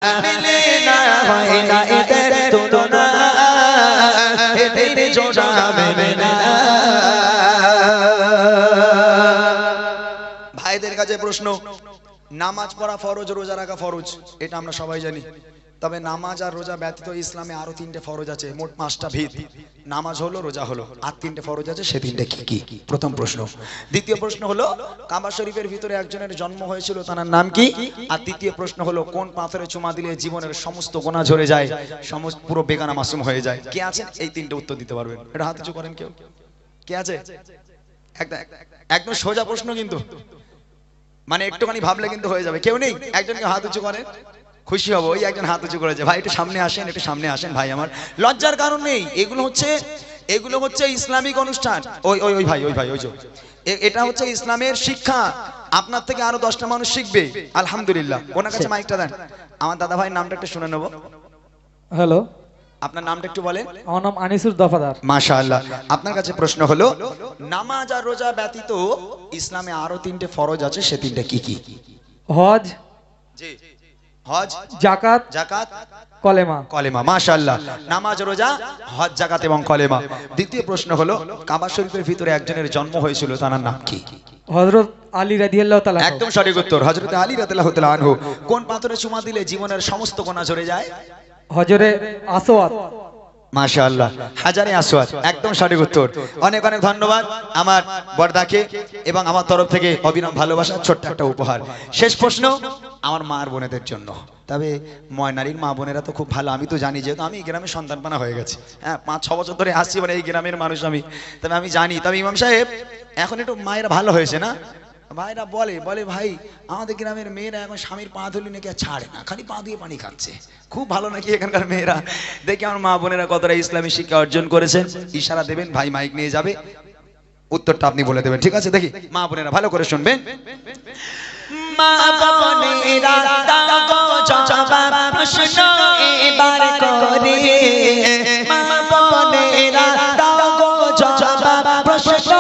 মিলে না হয় না এদের তুলনা, এদের জোড়া মেলে না। ভাইদের কাছে প্রশ্ন, নামাজ পড়া ফরজ, রোজা রাখা ফরজ, এটা আমরা সবাই জানি। তবে নামাজ আর রোজা ব্যতীত ইসলামে আরো তিনটে ফরজ আছে, মোট 5টা ভিত। নামাজ হলো, রোজা হলো, আর তিনটে ফরজ আছে, সে তিনটে কি কি? প্রথম প্রশ্ন। দ্বিতীয় প্রশ্ন হলো, কাবা শরীফের ভিতরে একজনের জন্ম হয়েছিল, তার নাম কি? আর তৃতীয় প্রশ্ন হলো, কোন পাথরে চুমা দিলে জীবনের সমস্ত গোনা ঝরে যায়, সমস্ত পুরো বেগানা মাসুম হয়ে যায়? কে আছেন এই তিনটে উত্তর দিতে পারবেন? এটা হাত উঁচু করেন কেউ, কে আছে? একদম সোজা প্রশ্ন কিন্তু, মানে একটুখানি ভাবলে কিন্তু হয়ে যাবে। কেউ নেই? একজনকে হাত উঁচু করেন, খুশি হবো। ওই একজন হাত উঁচু করেছে। ভাই একটু সামনে আসেন, একটু সামনে আসেন ভাই আমার, লজ্জার কারণ নেই। এগুলো হচ্ছে ইসলামিক অনুষ্ঠান। ওই ওই ওই ভাই, ওই ভাই, ওই যে এটা হচ্ছে ইসলামের শিক্ষা। আপনার থেকে আরো 10টা মানুষ শিখবে আলহামদুলিল্লাহ। ওনার কাছে মাইকটা দেন। আমার দাদা ভাই নামটা একটু শুনে নেবো। হ্যালো, আপনার নামটা একটু বলেন। আমার নাম আনিসুর দফাদার। মাশাআল্লাহ। আপনার কাছে প্রশ্ন হলো, নামাজ আর রোজা ব্যতীত ইসলামে আরো তিনটে ফরজ আছে, সে তিনটে কি কি? হজ, জি, হজ, জাকাত, যাকাত, কলেমা। কলেমা। মাশাআল্লাহ। নামাজ, রোজা, হজ, যাকাত এবং কলেমা। দ্বিতীয় প্রশ্ন হলো, কাবা শরীফের ভিতরে একজনের জন্ম হয়েছিল, তার নাম কি? হযরত আলী রাদিয়াল্লাহু তাআলা। একদম সঠিক উত্তর, হযরত আলী রাদিয়াল্লাহু তাআলা আনহু। কোন পাথরে চুমা দিলে জীবনের সমস্ত গুনাহ ঝরে যায়? হজরে আসওয়াদ। মাশাআল্লাহ, হাজারে আসওয়াদ। একদম সঠিক উত্তর। অনেক অনেক ধন্যবাদ আমার বর্দাকে, এবং আমার তরফ থেকে অবিরাম ভালোবাসা, ছোট্ট একটা উপহার। শেষ প্রশ্ন আমার মা আর বোনেদের জন্য। তবে ময়নারীর মা বোনেরা তো খুব ভালো, আমি তো জানি, যেহেতু আমি এই গ্রামের সন্তানপানা হয়ে গেছে। হ্যাঁ, 5-6 বছর ধরে আসছি, মানে এই গ্রামের মানুষ আমি। তবে আমি জানি, তবে ইমাম সাহেব এখন একটু মায়েরা ভালো হয়েছে না? ভাইরা বলে ভাই, আমাদের গ্রামের মেয়েরা এখন স্বামীর পা ধুলি নাকি আর ছাড়ে না, খালি পা দিয়ে পানি খাচ্ছে। খুব ভালো নাকি এখানকার মেয়েরা? দেখি আমার মা বোনেরা কতটা ইসলামী শিক্ষা অর্জন করেছেন। ইশারা দেবেন, ভাই মাইক নিয়ে যাবে, উত্তরটা আপনি বলে দেবেন, ঠিক আছে? দেখি মা বোনেরা ভালো করে শুনবেন। মা বোনেরা দাও গো জবাব প্রশ্ন এবার করে, মা বোনেরা দাও গো জবাব প্রশ্ন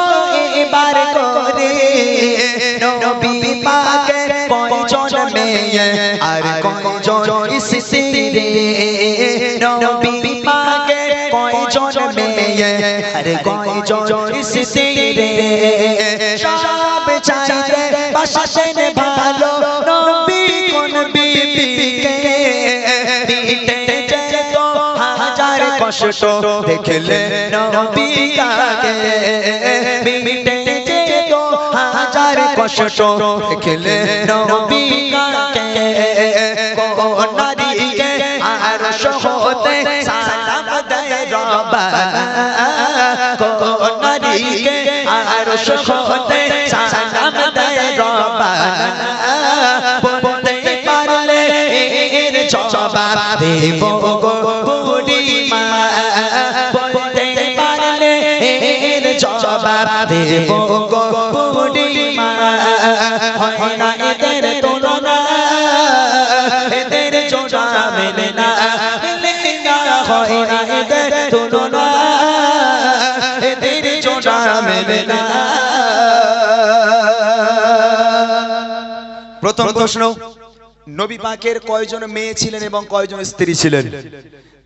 এবার করে। নবী পাকের কয়জন মেয়ে আর কয়জন স্ত্রী? নবী পাকের কয়জন মেয়ে আর কয়জন স্ত্রী? সব চাইতে বাসেন ভালো নবী কোন বিবিকে, দিতে যেত হাজার কষ্ট দেখলে নবী তাকে, দিতে যেত হাজার কষ্ট দেখলে নবী তাকে। কোন নারীকে আরশ হতে সালাম দেয় রব্বানা, কোন নারীকে আরশ হতে সালাম দেয় রব্বানা। বলতে পারলে এর জবাব দেব গো বুড়ি মা, বলতে পারলে এর জবাব দেব গো বুড়ি মা। হয় না এদের তুলনা, এদের জোড়া মেলে না, মেলে না। হয় না এদের তুলনা, এদের জোড়া মেলে না। প্রথম প্রশ্ন, নবী পাকের কয়জন মেয়ে ছিলেন এবং কয়জন স্ত্রী ছিলেন?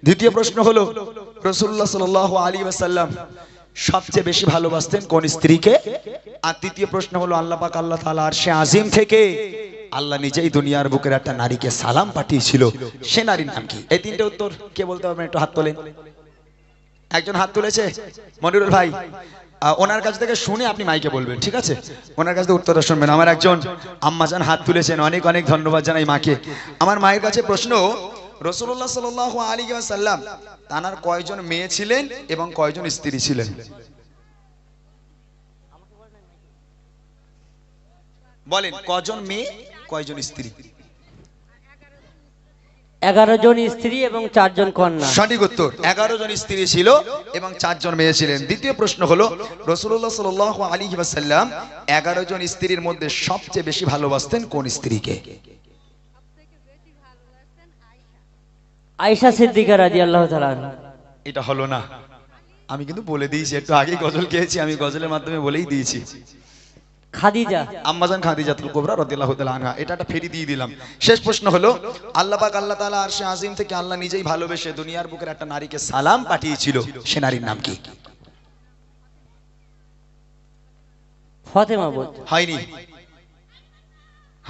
দ্বিতীয় প্রশ্ন হলো, রাসূলুল্লাহ সাল্লাল্লাহু আলাইহি ওয়াসাল্লাম সবচেয়ে বেশি ভালোবাসতেন কোন স্ত্রীকে? আর তৃতীয় প্রশ্ন হলো, আল্লাহ পাক আল্লাহ তাআলা আরশে আজিম থেকে আল্লাহ নিজেই দুনিয়ার বুকের একটা নারীকে সালাম পাঠিয়েছিল, সে নারীর নাম কি? এই তিনটে উত্তর কে বলতে পারবেন? একটু হাত তোলেন। একজন হাত তুলেছে, মনিরুল ভাই। ওনার কাছ থেকে শুনে আপনি মাইকে বলবেন, ঠিক আছে? ওনার কাছ থেকে উত্তরটা শুনবেন। আমার একজন আম্মাজান হাত তুলেছেন, অনেক অনেক ধন্যবাদ জানাই মাকে। আমার মায়ের কাছে প্রশ্ন, রাসূলুল্লাহ সাল্লাল্লাহু আলাইহি ওয়াসাল্লাম তানার কয়জন মেয়ে ছিলেন এবং কয়জন স্ত্রী ছিলেন? বলেন, কয়জন মেয়ে, কয়জন স্ত্রী? 11 জন স্ত্রী এবং 4 জন কন্যা। সঠিক উত্তর, 11 জন স্ত্রী ছিল এবং 4 জন মেয়ে ছিলেন। দ্বিতীয় প্রশ্ন হলো, রাসূলুল্লাহ সাল্লাল্লাহু আলাইহি ওয়াসাল্লাম 11 জন স্ত্রীর মধ্যে সবচেয়ে বেশি ভালোবাসতেন কোন স্ত্রীকে? আয়েশা সিদ্দিকা রাদিয়াল্লাহু তাআলা। এটা হলো না, আমি কিন্তু বলে দিয়েছি, একটু আগেই গজল গেয়েছি, আমি গজলের মাধ্যমে বলেই দিয়েছি। খাদিজা। আম্মাজান খাদিজাতুল কুবরা রাদিয়াল্লাহু তাআলা আনহা। এটা একটা ফেরি দিয়ে দিলাম। শেষ প্রশ্ন হলো, আল্লাহ পাক আল্লাহ তাআলা আরশে আজিম থেকে আল্লাহ নিজেই ভালোবেসে দুনিয়ার বুকের একটা নারীকে সালাম পাঠিয়েছিল, সে নারীর নাম কি? ফাতেমা বল। হয়নি,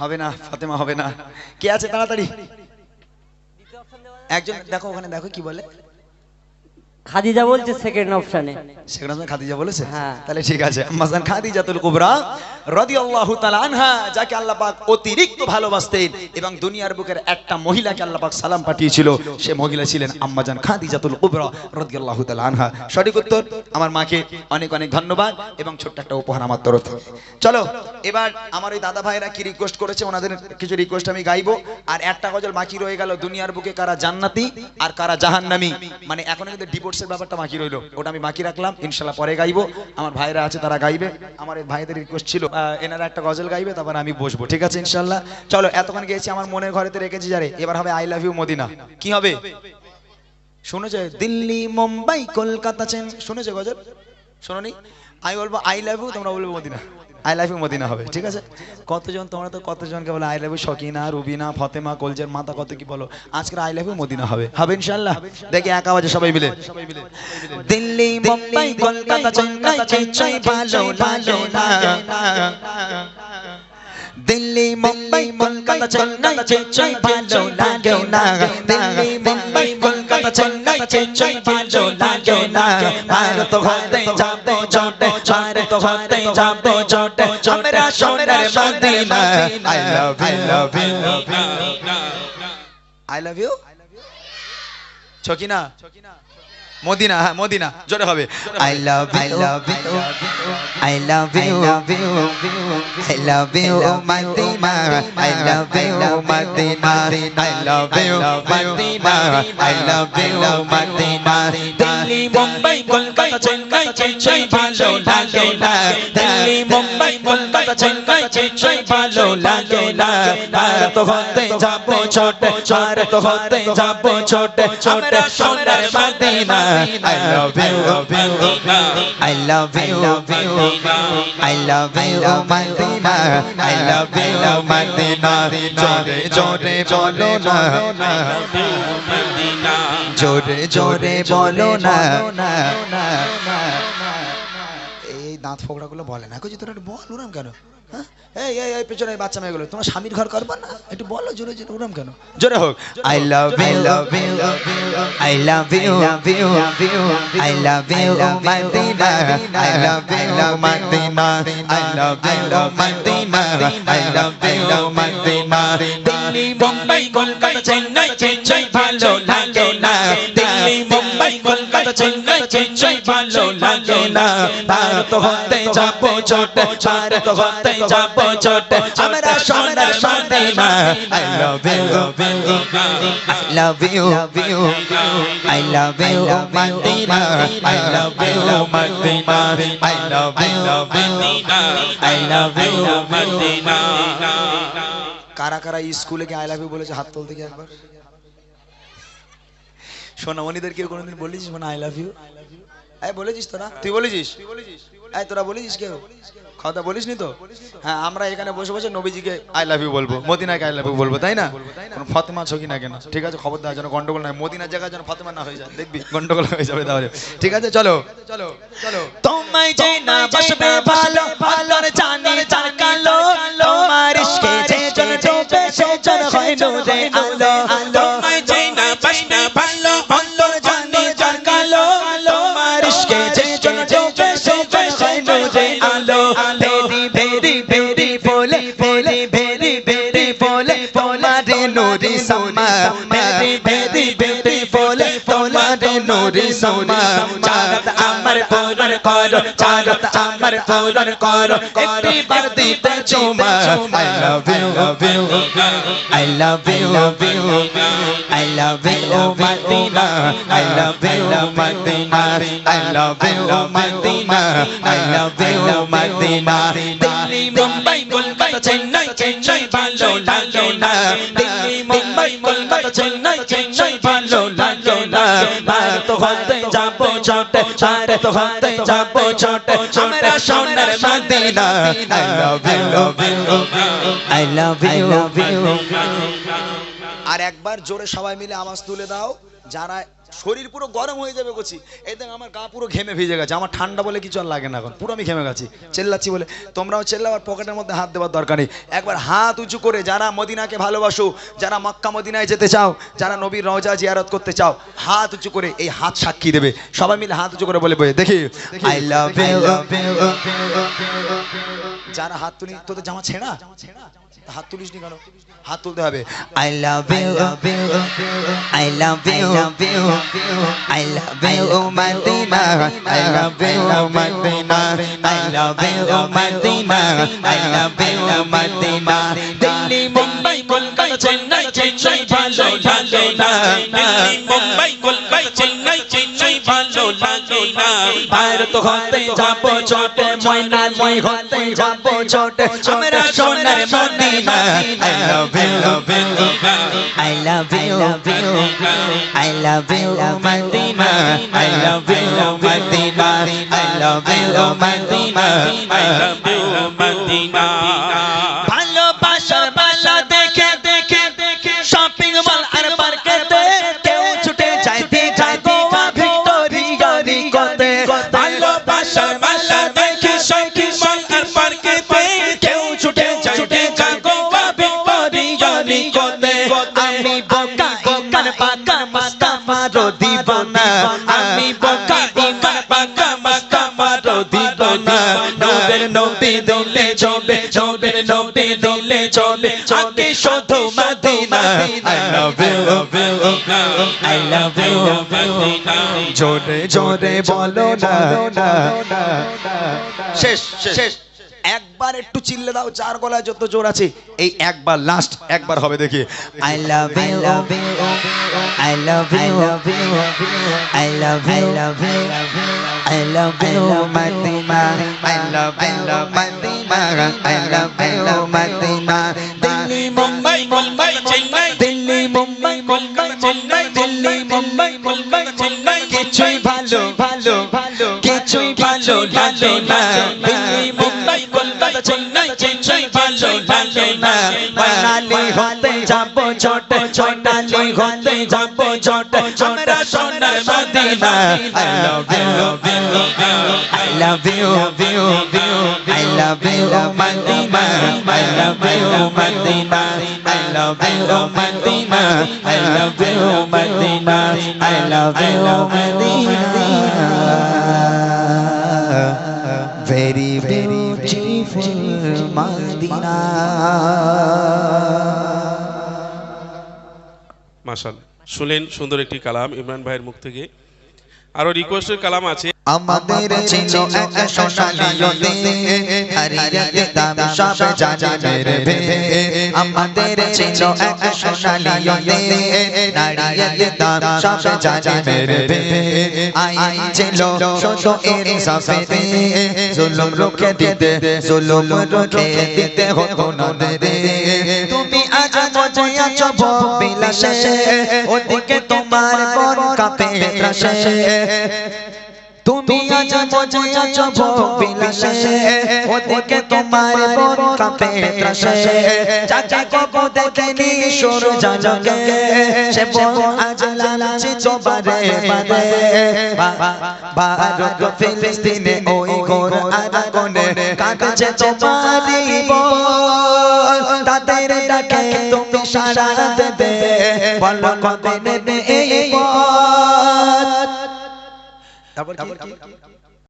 হবে না, ফাতেমা হবে না। কে আছে তাড়াতাড়ি? একজন দেখো ওখানে, দেখো কি বলে। খাদিজা বলছে সেকেন্ড অপশনে। সেখানে খাদিজা বলেছে, হ্যাঁ। তাহলে ঠিক আছে। আম্মাজান খাদিজাতুল কুবরা রাদিয়াল্লাহু তাআলা আনহা, যাকে আল্লাহ পাক অতিরিক্ত ভালোবাসতেন এবং দুনিয়ার বুকের একটা মহিলাকে আল্লাহ পাক সালাম পাঠিয়েছিল, সে মহিলা ছিলেন আম্মাজান খাদিজাতুল কুবরা রাদিয়াল্লাহু তাআলা আনহা। সঠিক উত্তর। আমার মাকে অনেক অনেক ধন্যবাদ এবং ছোট্ট একটা উপহার আমার তরফ থেকে। চলো এবার আমার ওই দাদা ভাইরা কি রিকোয়েস্ট করেছে, ওনাদের কিছু রিকোয়েস্ট আমি গাইবো। আর একটা গজল বাকি রয়ে গেল, দুনিয়ার বুকে কারা জান্নাতি আর কারা জাহান্নামী, মানে এখন কিন্তু ডিভোর্সের ব্যাপারটা বাকি রইলো, ওটা আমি বাকি রাখলাম, ইনশাআল্লাহ পরে গাইবো। আমার ভাইরা আছে তারা গাইবে, আমার এই ভাইদের রিকোয়েস্ট ছিল এনারা একটা গজল গাইবে, তারপর আমি বসবো, ঠিক আছে ইনশাআল্লাহ। চলো এতক্ষণ গেছি, আমার মনের ঘরেতে রেখেছি যারে, এবার হবে আই লাভ ইউ মদিনা। কি হবে শুনেছে? দিল্লি মুম্বাই কলকাতা চেন, শুনেছে গজল? শোনোনি? আমি বলবো আই লাভ ইউ, তোমরা বলবো Madina. I love you Madina হবে, ঠিক আছে? কতজন তোমরা তো কতজনকে বলো I love you, Sakina, Rubina, Fatema, কলজের মাতা, কত কি বলো। আজকে আই লাভ ইউ মদিনা হবে, হবে ইনশাআল্লাহ। দেখি এক আওয়াজে সবাই মিলে। দিল্লি মুম্বাই কলকাতা চেন্নাই চেন্নাই ভালো ভালো না, দিল্লি মুম্বাই কলকাতা চেন্নাই চেন্নাই ভালো লাগে না, দিল্লি মুম্বাই কলকাতা চেন্নাই চেন্নাই ভালো লাগে না। ভারত হতে যাবে ছোটে, ভারত হতে যাবে ছোটে, আমরা সোনার Madina. I love you, I love you Sakina Madina, হ্যাঁ মদিনা জোরে হবে। I love you, I love you, I love you Madina, I love you Madina, I love you Madina, I love you Madina. Delhi Mumbai Kolkata Chennai Chennai ভালো লাগে না, দিল্লি মুম্বাই কলকাতা চেন্নাই চেন্নাই ভালো লাগে না। ভারত হতে যাবো ছোটে, ভারত হতে যাবো ছোটে, আমরা সোনার Madina. I love you, I love you, I love you, Madina, I love you, Madina. জোরে জোরে বলো না, জোরে জোরে বলো না। এই দাঁত ফোকড়া গুলো বলে না, কইছি তোরা একটু বল, উড়াম কেন? হ্যাঁ এই এই এই পেছনে বাচ্চা মেয়েগুলো, তোমার স্বামীর ঘর করবা না, একটু বলো জোরে জোরে, উড়াম কেন? জোরে হোক। I love you, I love you, I love you, Madina, I love you, Madina, I love you, Madina, I love you, Madina. Delhi Mumbai Kolkata Chennai Chennai ভালো লাগে না, দিল্লি মুম্বাই কলকাতা চেন্নাই চেন্নাই ভালো লাগে না। ভারত হতে যাবো ছোটে, ভারত হতে যাবো ছোটে, আমরা সোনার Madina. I love you, I love you, I love you, Madina, I love you, Madina, I love you, I love you, Madina. কারা কারা স্কুলে কি আই লাভ ইউ বলেছে হাত তুলতে কি একবার? সোনামণিদের কেউ কোনোদিন বলেছিস মানে আই লাভ ইউ? এই বলেছিস তোরা? তুই বলেছিস? এই তোরা বলেছিস কেউ? কথা বলিস নি তো? হ্যাঁ আমরা এখানে বসে বসে নবীজিকে আই লাভ ইউ বলবো, মদিনাকে আই লাভ ইউ বলবো, তাই না? কোনো ফাতেমা ছকি না কেন, ঠিক আছে? খবরদার যেন গন্ডগোল না হয়, মদিনার জায়গায় যেন ফাতেমা না হয়ে যায়, দেখবি গন্ডগোল হয়ে যাবে তাহলে, ঠিক আছে? চলো চলো চলো। তোমায় যে না বাসবে ভালো, ভালোর জানি যার কালো, তোমার ইশকে যে জন ডোবে সে জন হয় নূরে আলো। তোমায় যে না বাসবে ভালো, ভালোর জানি যার কালো, তোমার ইশকে যে জন ডোবে সে জন হয় নূরে আলো। ভেরি ভেরি বলে বলে ভেরি ভেরি বলে তোমারে নুরি সামা, ভেরি ভেরি ভেরি বলে তোমারে নুরি সামা। চাঁদ আমার পূরণ করো, চাঁদ আমার পূরণ করো, একটি বার দিতে চুমা। I love you, I love you, I love you, Madina, I love you, Madina, I love you, Madina, I love you, Madina. Delhi Mumbai Kolkata Chennai Chennai ভালো লাগে না, দিল্লি মুম্বাই কলকাতা চেন্নাই চেন্নাই ভালো লাগে না। ভারত হতে যাবো ছোটে ভারত হতে যাবো ছোটে আমরা সোনার Madina I love you I love you আর একবার জোরে সবাই মিলে আওয়াজ তুলে দাও যারা শরীর পুরো গরম হয়ে যাবে গছি এই দেখ আমার গা পুরো ঘেমে ভিজে গেছে আমার ঠান্ডা বলে কিছু আর লাগে না এখন পুরো আমি ঘেমে গেছি চেল্লাচ্ছি বলে তোমরাও চেল্লাও আর পকেটের মধ্যে হাত দেওয়ার দরকার নেই একবার হাত উঁচু করে যারা মদিনাকে ভালোবাসো যারা মক্কা মদিনায় যেতে চাও যারা নবীর রওজা জিয়ারত করতে চাও হাত উঁচু করে এই হাত সাক্ষী দেবে সবাই মিলে হাত উঁচু করে বলে দেখি আই লাভ ইউ যারা হাত তুলি তোদের জামা ছেঁড়া হাত তুলিস নি কেন হাত তুলতে হবে I love you I love you I love you Madina I love you Madina I love you Madina I love you Madina Delhi Mumbai Kolkata Chennai Chennai ভালো লাগে না দিল্লি মুম্বাই কলকাতা চেন্নাই চেন্নাই ভালো লাগে না ভারত হতে যাবো ছোটে ময়নামতি হতে যাবো ছোটে আমরা সোনার Madina I love you I love you I love you Madina I love you Madina I love you Madina I love you Madina ভালোবাসার ভালো দেখে দেখে দেখে শপিং মল আর পার্কেতে কেউ ছুটে যাইতে যাইতে ভিক্টোরিয়া নিকটে ভালোবাসার ভালো দেখে শপিং মল আর পার্কেতে কেউ ছুটে যাইতে গোয়া ভিক্টোরিয়া নিকটে আমি বোকা ইমান পাকা মাস্কা মারো দিবানা আমি বোকা ইমান পাকা মাস্কা মারো দিবানা নবের নবী দিলে চলে নবের নবী দিলে চলে আগে শুধু Madina I love you I love you Madina জোরে জোরে বলো না শেষ শেষ একবার একটু চিল্লে দাও চার গলায় যত জোর আছে এই একবার লাস্ট একবার হবে দেখি I love you I love you I love you I love you Madina I love you Madina I love you Madina Delhi Mumbai Mumbai Chennai Delhi Mumbai Kolkata Chennai Delhi Mumbai Kolkata Chennai কিছুই ভালো ভালো ভালো কিছুই ভালো লাগে না দিল্লি মুম্বাই কলকাতা চেন্নাই চেন্নাই ভালো লাগে না মানালি হতে যাবো ছোটে ছোটালি হতে যাবো ছোটে আমরা সোনার Madina I love you I love you I love you Madina I love you Madina I love you Madina I love you Madina I love you Madina very beautiful Madina মাশাআল্লাহ শুনলেন সুন্দর একটি কালাম ইমরান ভাইয়ের মুখ থেকে আরো রিকোয়েস্টের কালাম আছে আমাদের ছিল এক সোনালী নদী হারিয়ে দাম সব জানে মেরে ভে আমাদের ছিল এক সোনালী নদী হারিয়ে দাম সব জানে মেরে ভে আই ছিল শত এর সাফে জুলুম রুখে দিতে জুলুম রুখে দিতে হতো না রে তুমি আজ মজে আছো বিলাসে ওদিকে তোমার বন কাঁপে ত্রাসে তুমি আজ মজে আছো বিলাসে ওদিকে তোমার বন কাঁপে ত্রাসে চাচা কবু দেখেনি সরু জালকে সে বন আজ লালাচি চোবারে বারে ভারত ফিলিস্তিনে ওই ঘোর আগুনে কাঁদছে তোমারি বল তাদের ডাকে তুমি সাড়া দেবে বলো কবে নেবে এই পথ তারপর কি